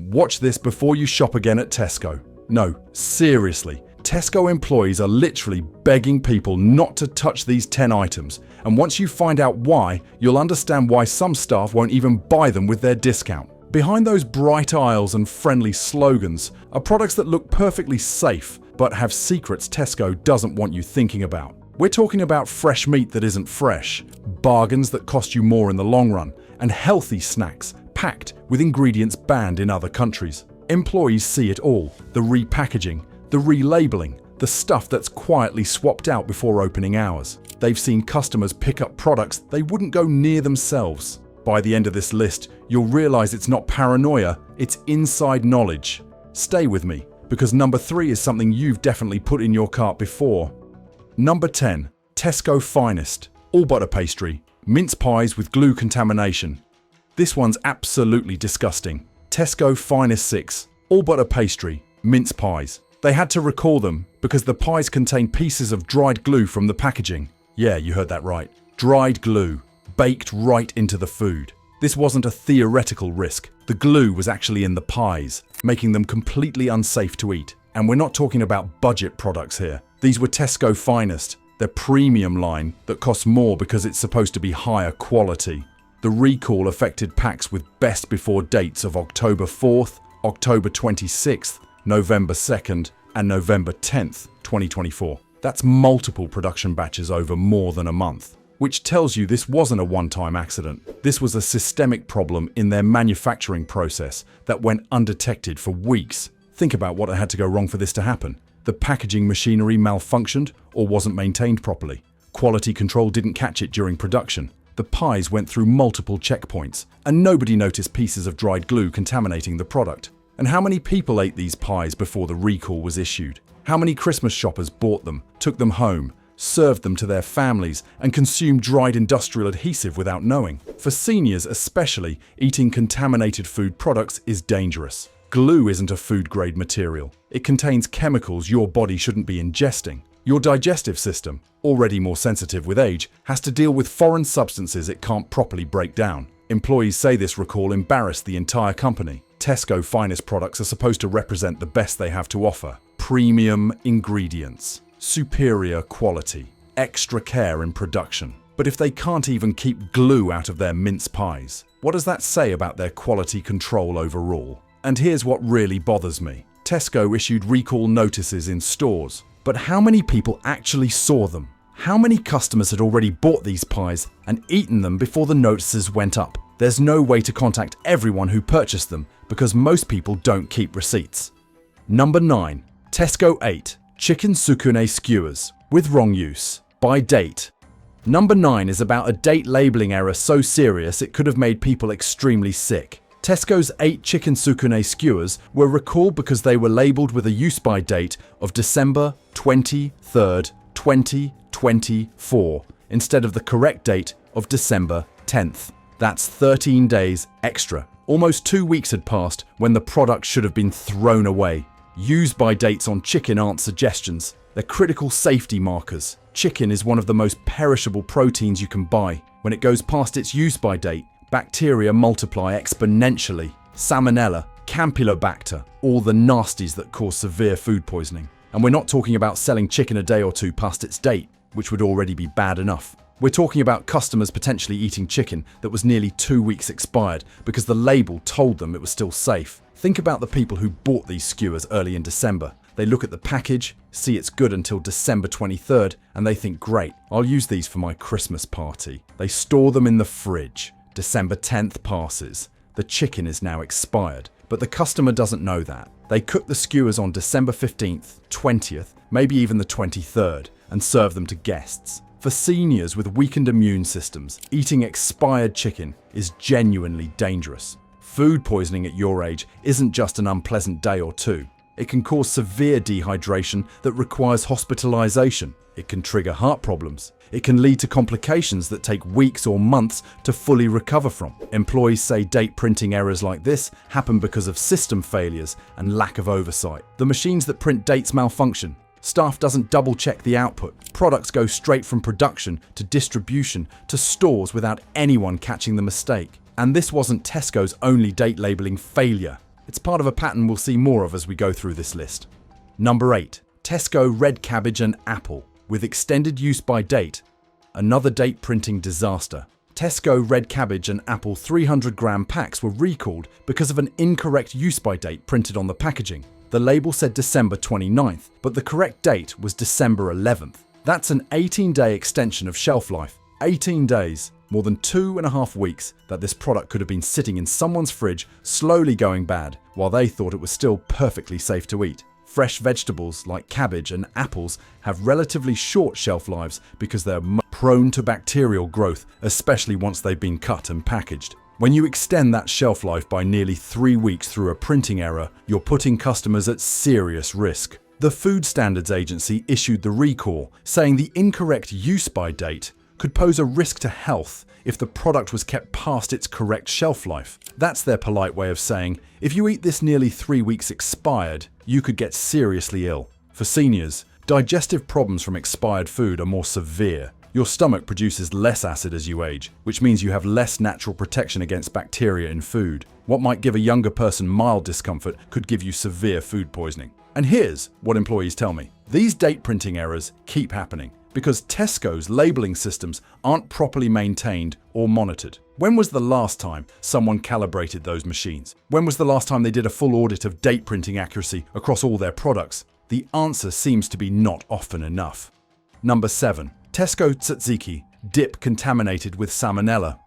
Watch this before you shop again at Tesco. No, seriously. Tesco employees are literally begging people not to touch these 10 items, and once you find out why, you'll understand why some staff won't even buy them with their discount. Behind those bright aisles and friendly slogans are products that look perfectly safe, but have secrets Tesco doesn't want you thinking about. We're talking about fresh meat that isn't fresh, bargains that cost you more in the long run, and healthy snacks packed with ingredients banned in other countries. Employees see it all: the repackaging, the relabeling, the stuff that's quietly swapped out before opening hours. They've seen customers pick up products they wouldn't go near themselves. By the end of this list, you'll realize it's not paranoia, it's inside knowledge. Stay with me, because number 3 is something you've definitely put in your cart before. Number 10. Tesco Finest. All butter pastry. Mince pies with glue contamination. This one's absolutely disgusting. Tesco Finest 6. All butter pastry. Mince pies. They had to recall them because the pies contain pieces of dried glue from the packaging. Yeah, you heard that right. Dried glue, baked right into the food. This wasn't a theoretical risk. The glue was actually in the pies, making them completely unsafe to eat. And we're not talking about budget products here. These were Tesco Finest, their premium line that costs more because it's supposed to be higher quality. The recall affected packs with best before dates of October 4th, October 26th, November 2nd, and November 10th, 2024. That's multiple production batches over more than a month, which tells you this wasn't a one-time accident. This was a systemic problem in their manufacturing process that went undetected for weeks. Think about what had to go wrong for this to happen. The packaging machinery malfunctioned or wasn't maintained properly. Quality control didn't catch it during production. The pies went through multiple checkpoints, and nobody noticed pieces of dried glue contaminating the product. And how many people ate these pies before the recall was issued? How many Christmas shoppers bought them, took them home, served them to their families, and consumed dried industrial adhesive without knowing? For seniors especially, eating contaminated food products is dangerous. Glue isn't a food-grade material. It contains chemicals your body shouldn't be ingesting. Your digestive system, already more sensitive with age, has to deal with foreign substances it can't properly break down. Employees say this recall embarrassed the entire company. Tesco Finest products are supposed to represent the best they have to offer. Premium ingredients, superior quality, extra care in production. But if they can't even keep glue out of their mince pies, what does that say about their quality control overall? And here's what really bothers me. Tesco issued recall notices in stores, but how many people actually saw them? How many customers had already bought these pies and eaten them before the notices went up? There's no way to contact everyone who purchased them because most people don't keep receipts. Number 9. Tesco 8. Chicken sukune skewers with wrong use. By date. Number 9 is about a date labeling error so serious it could have made people extremely sick. Tesco's 8 chicken sukune skewers were recalled because they were labelled with a use-by date of December 23rd, 2024, instead of the correct date of December 10th. That's 13 days extra. Almost 2 weeks had passed when the product should have been thrown away. Use-by dates on chicken aren't suggestions. They're critical safety markers. Chicken is one of the most perishable proteins you can buy. When it goes past its use-by date, bacteria multiply exponentially. Salmonella, Campylobacter, all the nasties that cause severe food poisoning. And we're not talking about selling chicken a day or two past its date, which would already be bad enough. We're talking about customers potentially eating chicken that was nearly 2 weeks expired because the label told them it was still safe. Think about the people who bought these skewers early in December. They look at the package, see it's good until December 23rd, and they think, great, I'll use these for my Christmas party. They store them in the fridge. December 10th passes. The chicken is now expired, but the customer doesn't know that. They cook the skewers on December 15th, 20th, maybe even the 23rd, and serve them to guests. For seniors with weakened immune systems, eating expired chicken is genuinely dangerous. Food poisoning at your age isn't just an unpleasant day or two. It can cause severe dehydration that requires hospitalization. It can trigger heart problems. It can lead to complications that take weeks or months to fully recover from. Employees say date printing errors like this happen because of system failures and lack of oversight. The machines that print dates malfunction. Staff doesn't double-check the output. Products go straight from production to distribution to stores without anyone catching the mistake. And this wasn't Tesco's only date labeling failure. It's part of a pattern we'll see more of as we go through this list. Number 8. Tesco red cabbage and apple, with extended use by date. Another date printing disaster. Tesco red cabbage and apple 300-gram packs were recalled because of an incorrect use by date printed on the packaging. The label said December 29th, but the correct date was December 11th. That's an 18-day extension of shelf life. 18 days, more than 2.5 weeks that this product could have been sitting in someone's fridge, slowly going bad, while they thought it was still perfectly safe to eat. Fresh vegetables like cabbage and apples have relatively short shelf lives because they're prone to bacterial growth, especially once they've been cut and packaged. When you extend that shelf life by nearly 3 weeks through a printing error, you're putting customers at serious risk. The Food Standards Agency issued the recall, saying the incorrect use by date could pose a risk to health if the product was kept past its correct shelf life. That's their polite way of saying, if you eat this nearly 3 weeks expired, you could get seriously ill. For seniors, digestive problems from expired food are more severe. Your stomach produces less acid as you age, which means you have less natural protection against bacteria in food. What might give a younger person mild discomfort could give you severe food poisoning. And here's what employees tell me. These date printing errors keep happening because Tesco's labeling systems aren't properly maintained or monitored. When was the last time someone calibrated those machines? When was the last time they did a full audit of date printing accuracy across all their products? The answer seems to be not often enough. Number 7. Tesco tzatziki dip contaminated with Salmonella.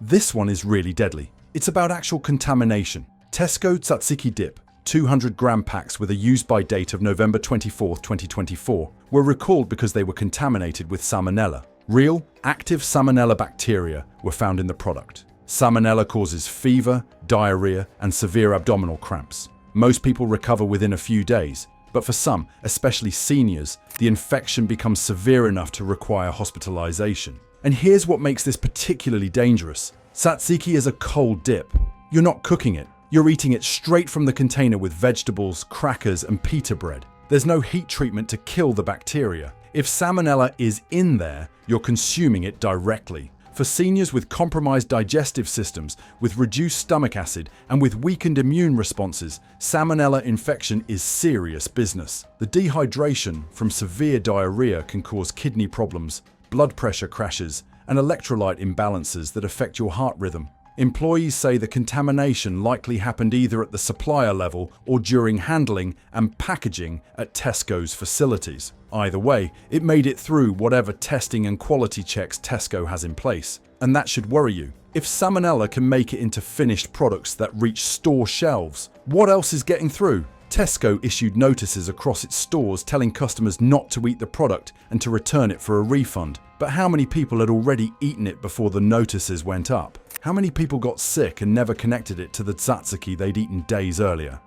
This one is really deadly. It's about actual contamination. Tesco tzatziki dip, 200-gram packs with a use-by date of November 24, 2024, were recalled because they were contaminated with Salmonella. Real, active Salmonella bacteria were found in the product. Salmonella causes fever, diarrhea, and severe abdominal cramps. Most people recover within a few days, but for some, especially seniors, the infection becomes severe enough to require hospitalization. And here's what makes this particularly dangerous. Tzatziki is a cold dip. You're not cooking it. You're eating it straight from the container with vegetables, crackers, and pita bread. There's no heat treatment to kill the bacteria. If Salmonella is in there, you're consuming it directly. For seniors with compromised digestive systems, with reduced stomach acid, and with weakened immune responses, Salmonella infection is serious business. The dehydration from severe diarrhea can cause kidney problems, blood pressure crashes, and electrolyte imbalances that affect your heart rhythm. Employees say the contamination likely happened either at the supplier level or during handling and packaging at Tesco's facilities. Either way, it made it through whatever testing and quality checks Tesco has in place. And that should worry you. If Salmonella can make it into finished products that reach store shelves, what else is getting through? Tesco issued notices across its stores telling customers not to eat the product and to return it for a refund. But how many people had already eaten it before the notices went up? How many people got sick and never connected it to the tzatziki they'd eaten days earlier?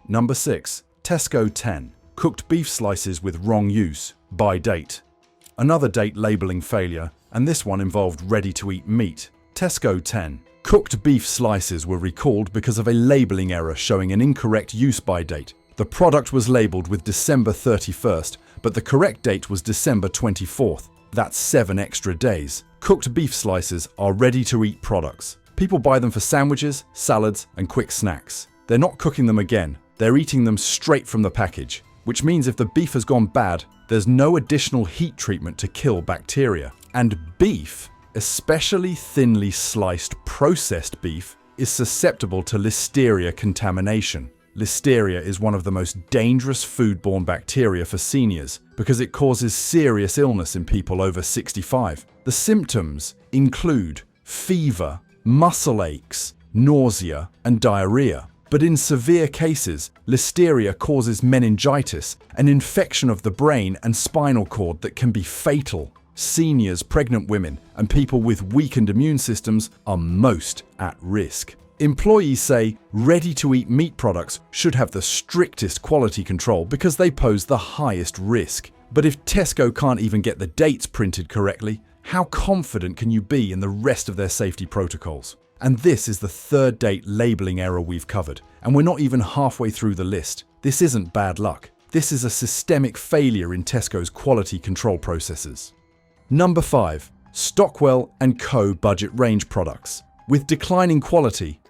Number 6. Tesco 10. Cooked beef slices with wrong use, by date. Another date labeling failure, and this one involved ready-to-eat meat. Tesco 10. Cooked beef slices were recalled because of a labeling error showing an incorrect use by date. The product was labeled with December 31st, but the correct date was December 24th. That's 7 extra days. Cooked beef slices are ready-to-eat products. People buy them for sandwiches, salads, and quick snacks. They're not cooking them again. They're eating them straight from the package, which means if the beef has gone bad, there's no additional heat treatment to kill bacteria. And beef, especially thinly sliced processed beef, is susceptible to Listeria contamination. Listeria is one of the most dangerous foodborne bacteria for seniors because it causes serious illness in people over 65. The symptoms include fever, muscle aches, nausea, and diarrhea. But in severe cases, Listeria causes meningitis, an infection of the brain and spinal cord that can be fatal. Seniors, pregnant women, and people with weakened immune systems are most at risk. Employees say ready-to-eat meat products should have the strictest quality control because they pose the highest risk. But if Tesco can't even get the dates printed correctly, how confident can you be in the rest of their safety protocols? And this is the third date labeling error we've covered, and we're not even halfway through the list. This isn't bad luck. This is a systemic failure in Tesco's quality control processes. Number 5. Stockwell & Co. budget range products. With declining quality.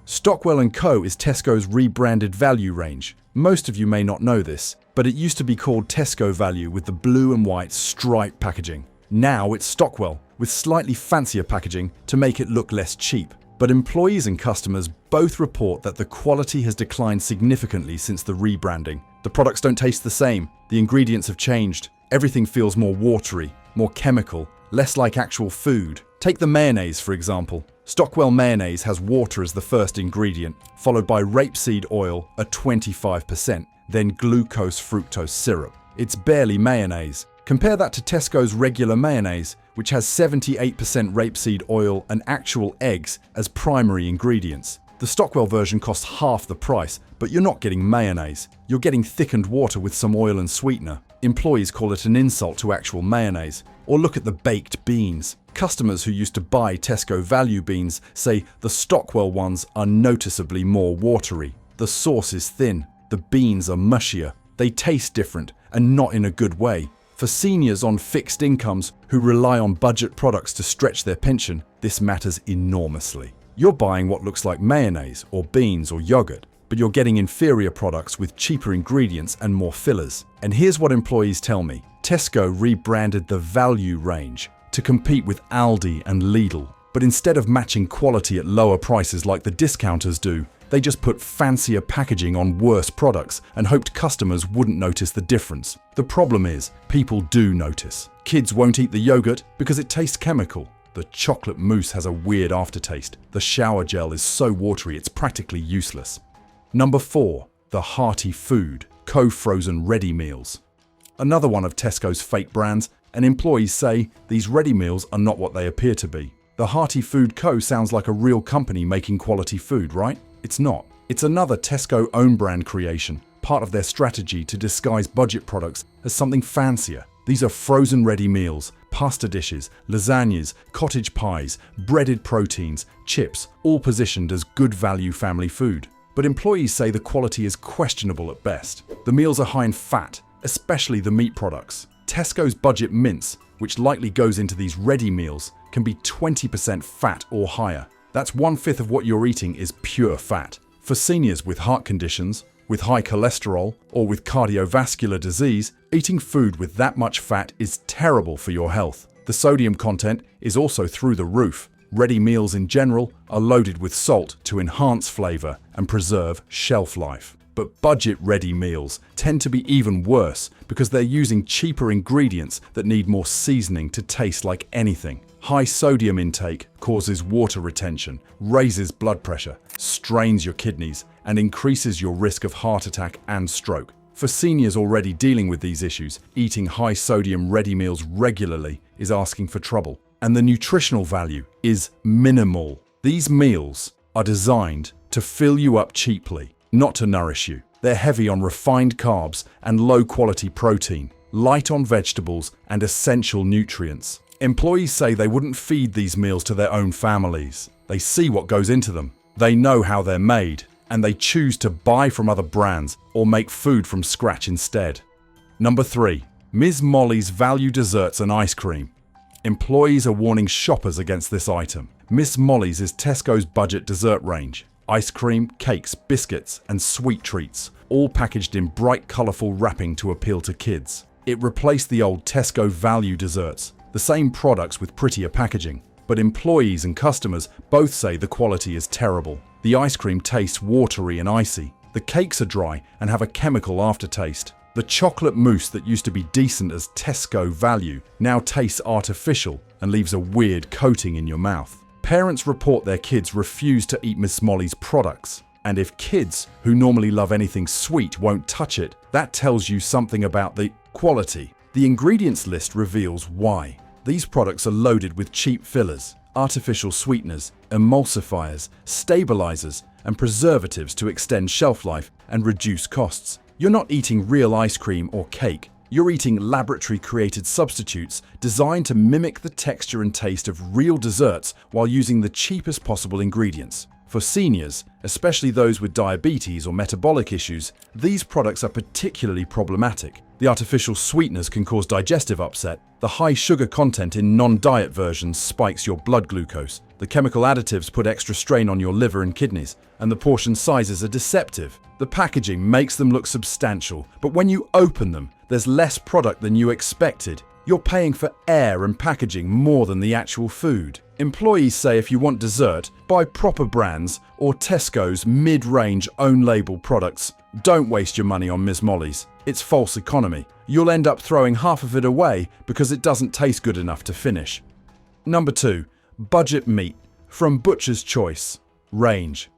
Stockwell & Co. is Tesco's rebranded value range. Most of you may not know this, but it used to be called Tesco Value with the blue and white striped packaging. Now it's Stockwell, with slightly fancier packaging to make it look less cheap. But employees and customers both report that the quality has declined significantly since the rebranding. The products don't taste the same, the ingredients have changed, everything feels more watery, more chemical, less like actual food. Take the mayonnaise, for example. Stockwell mayonnaise has water as the first ingredient, followed by rapeseed oil at 25%, then glucose fructose syrup. It's barely mayonnaise. Compare that to Tesco's regular mayonnaise, which has 78% rapeseed oil and actual eggs as primary ingredients. The Stockwell version costs half the price, but you're not getting mayonnaise. You're getting thickened water with some oil and sweetener. Employees call it an insult to actual mayonnaise. Or look at the baked beans. Customers who used to buy Tesco value beans say the Stockwell ones are noticeably more watery. The sauce is thin. The beans are mushier. They taste different, and not in a good way. For seniors on fixed incomes who rely on budget products to stretch their pension, this matters enormously. You're buying what looks like mayonnaise or beans or yogurt, but you're getting inferior products with cheaper ingredients and more fillers. And here's what employees tell me. Tesco rebranded the value range to compete with Aldi and Lidl, but instead of matching quality at lower prices like the discounters do, they just put fancier packaging on worse products and hoped customers wouldn't notice the difference. The problem is, people do notice. Kids won't eat the yogurt because it tastes chemical. The chocolate mousse has a weird aftertaste. The shower gel is so watery it's practically useless. Number 4. The hearty food, co-frozen ready meals. Another one of Tesco's fake brands, and employees say these ready meals are not what they appear to be. The Hearty Food Co. sounds like a real company making quality food, right? It's not. It's another Tesco own brand creation, part of their strategy to disguise budget products as something fancier. These are frozen ready meals, pasta dishes, lasagnas, cottage pies, breaded proteins, chips, all positioned as good value family food. But employees say the quality is questionable at best. The meals are high in fat, especially the meat products. Tesco's budget mince, which likely goes into these ready meals, can be 20% fat or higher. That's 1/5 of what you're eating is pure fat. For seniors with heart conditions, with high cholesterol, or with cardiovascular disease, eating food with that much fat is terrible for your health. The sodium content is also through the roof. Ready meals in general are loaded with salt to enhance flavor and preserve shelf life. But budget ready meals tend to be even worse because they're using cheaper ingredients that need more seasoning to taste like anything. High sodium intake causes water retention, raises blood pressure, strains your kidneys, and increases your risk of heart attack and stroke. For seniors already dealing with these issues, eating high sodium ready meals regularly is asking for trouble. And the nutritional value is minimal. These meals are designed to fill you up cheaply, not to nourish you. They're heavy on refined carbs and low-quality protein, light on vegetables and essential nutrients. Employees say they wouldn't feed these meals to their own families. They see what goes into them. They know how they're made, and they choose to buy from other brands or make food from scratch instead. Number 3. Ms. Molly's Value Desserts and Ice Cream. Employees are warning shoppers against this item. Miss Molly's is Tesco's budget dessert range. Ice cream, cakes, biscuits, and sweet treats, all packaged in bright, colourful wrapping to appeal to kids. It replaced the old Tesco value desserts, the same products with prettier packaging. But employees and customers both say the quality is terrible. The ice cream tastes watery and icy. The cakes are dry and have a chemical aftertaste. The chocolate mousse that used to be decent as Tesco value now tastes artificial and leaves a weird coating in your mouth. Parents report their kids refuse to eat Miss Molly's products. And if kids, who normally love anything sweet, won't touch it, that tells you something about the quality. The ingredients list reveals why. These products are loaded with cheap fillers, artificial sweeteners, emulsifiers, stabilizers, and preservatives to extend shelf life and reduce costs. You're not eating real ice cream or cake. You're eating laboratory-created substitutes designed to mimic the texture and taste of real desserts while using the cheapest possible ingredients. For seniors, especially those with diabetes or metabolic issues, these products are particularly problematic. The artificial sweeteners can cause digestive upset, the The high sugar content in non-diet versions spikes your blood glucose. The chemical additives put extra strain on your liver and kidneys, and the portion sizes are deceptive. The packaging makes them look substantial, but when you open them, there's less product than you expected. You're paying for air and packaging more than the actual food. Employees say if you want dessert, buy proper brands or Tesco's mid-range own-label products. Don't waste your money on Ms. Molly's. It's false economy. You'll end up throwing half of it away because it doesn't taste good enough to finish. Number 2. Budget meat from Butcher's Choice range.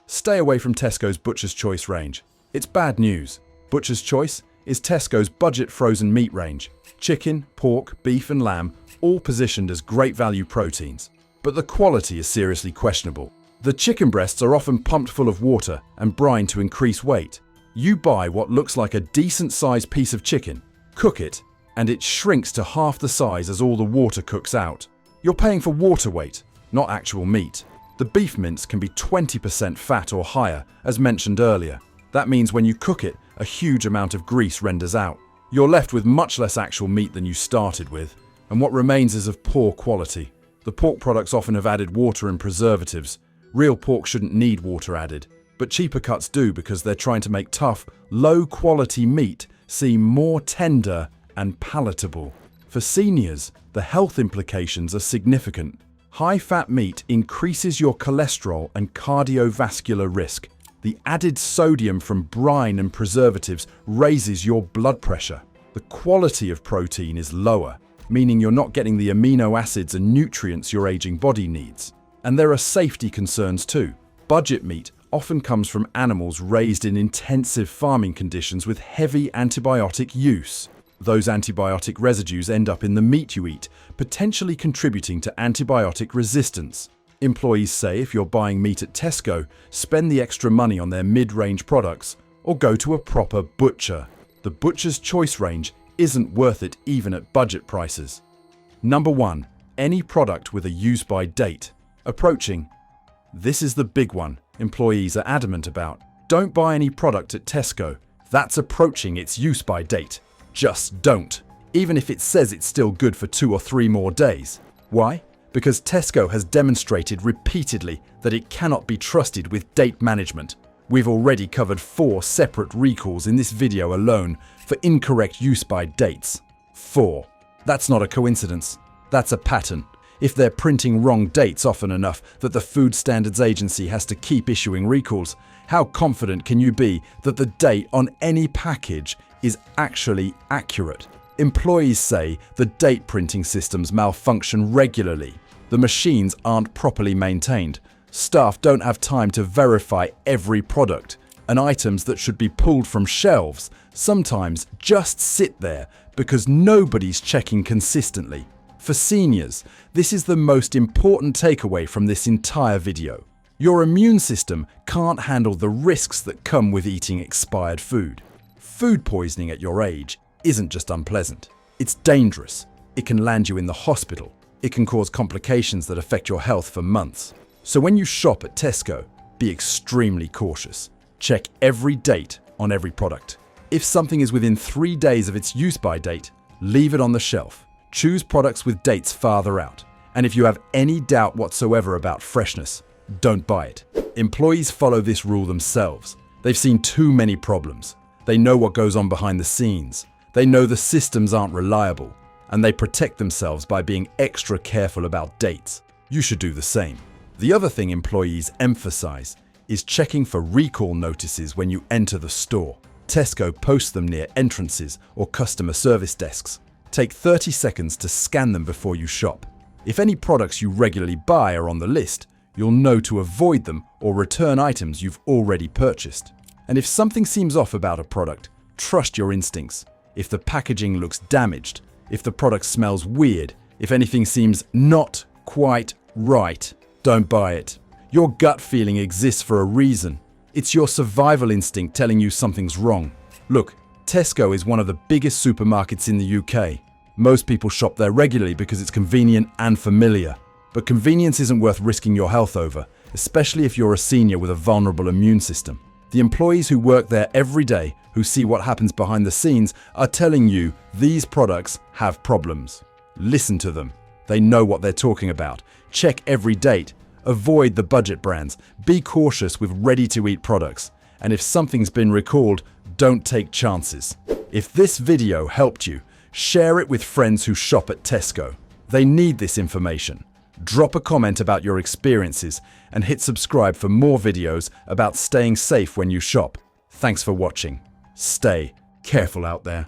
Stay away from Tesco's Butcher's Choice range. It's bad news. Butcher's Choice is Tesco's budget frozen meat range. Chicken, pork, beef and lamb, all positioned as great value proteins. But the quality is seriously questionable. The chicken breasts are often pumped full of water and brine to increase weight. You buy what looks like a decent-sized piece of chicken, cook it, and it shrinks to half the size as all the water cooks out. You're paying for water weight, not actual meat. The beef mince can be 20% fat or higher, as mentioned earlier. That means when you cook it, a huge amount of grease renders out. You're left with much less actual meat than you started with, and what remains is of poor quality. The pork products often have added water and preservatives. Real pork shouldn't need water added, but cheaper cuts do because they're trying to make tough, low-quality meat seem more tender and palatable. For seniors, the health implications are significant. High-fat meat increases your cholesterol and cardiovascular risk. The added sodium from brine and preservatives raises your blood pressure. The quality of protein is lower, meaning you're not getting the amino acids and nutrients your aging body needs. And there are safety concerns too. Budget meat often comes from animals raised in intensive farming conditions with heavy antibiotic use. Those antibiotic residues end up in the meat you eat, potentially contributing to antibiotic resistance. Employees say if you're buying meat at Tesco, spend the extra money on their mid-range products or go to a proper butcher. The Butcher's Choice range isn't worth it even at budget prices. Number 1. Any product with a use-by date. Approaching. This is the big one employees are adamant about. Don't buy any product at Tesco that's approaching its use-by date. Just don't, even if it says it's still good for 2 or 3 more days. Why? Because Tesco has demonstrated repeatedly that it cannot be trusted with date management. We've already covered 4 separate recalls in this video alone for incorrect use-by dates. 4. That's not a coincidence. That's a pattern. If they're printing wrong dates often enough that the Food Standards Agency has to keep issuing recalls, how confident can you be that the date on any package is actually accurate? Employees say the date printing systems malfunction regularly. The machines aren't properly maintained. Staff don't have time to verify every product, and items that should be pulled from shelves sometimes just sit there because nobody's checking consistently. For seniors, this is the most important takeaway from this entire video. Your immune system can't handle the risks that come with eating expired food. Food poisoning at your age isn't just unpleasant. It's dangerous. It can land you in the hospital. It can cause complications that affect your health for months. So when you shop at Tesco, be extremely cautious. Check every date on every product. If something is within 3 days of its use-by date, leave it on the shelf. Choose products with dates farther out. And if you have any doubt whatsoever about freshness, don't buy it. Employees follow this rule themselves. They've seen too many problems. They know what goes on behind the scenes. They know the systems aren't reliable, and they protect themselves by being extra careful about dates. You should do the same. The other thing employees emphasize is checking for recall notices when you enter the store. Tesco posts them near entrances or customer service desks. Take 30 seconds to scan them before you shop. If any products you regularly buy are on the list, you'll know to avoid them or return items you've already purchased. And if something seems off about a product, trust your instincts. If the packaging looks damaged, if the product smells weird, if anything seems not quite right, don't buy it. Your gut feeling exists for a reason. It's your survival instinct telling you something's wrong. Look, Tesco is one of the biggest supermarkets in the UK. Most people shop there regularly because it's convenient and familiar. But convenience isn't worth risking your health over, especially if you're a senior with a vulnerable immune system. The employees who work there every day, who see what happens behind the scenes, are telling you these products have problems. Listen to them. They know what they're talking about. Check every date. Avoid the budget brands. Be cautious with ready-to-eat products. And if something's been recalled, don't take chances. If this video helped you, share it with friends who shop at Tesco. They need this information. Drop a comment about your experiences and hit subscribe for more videos about staying safe when you shop. Thanks for watching. Stay careful out there.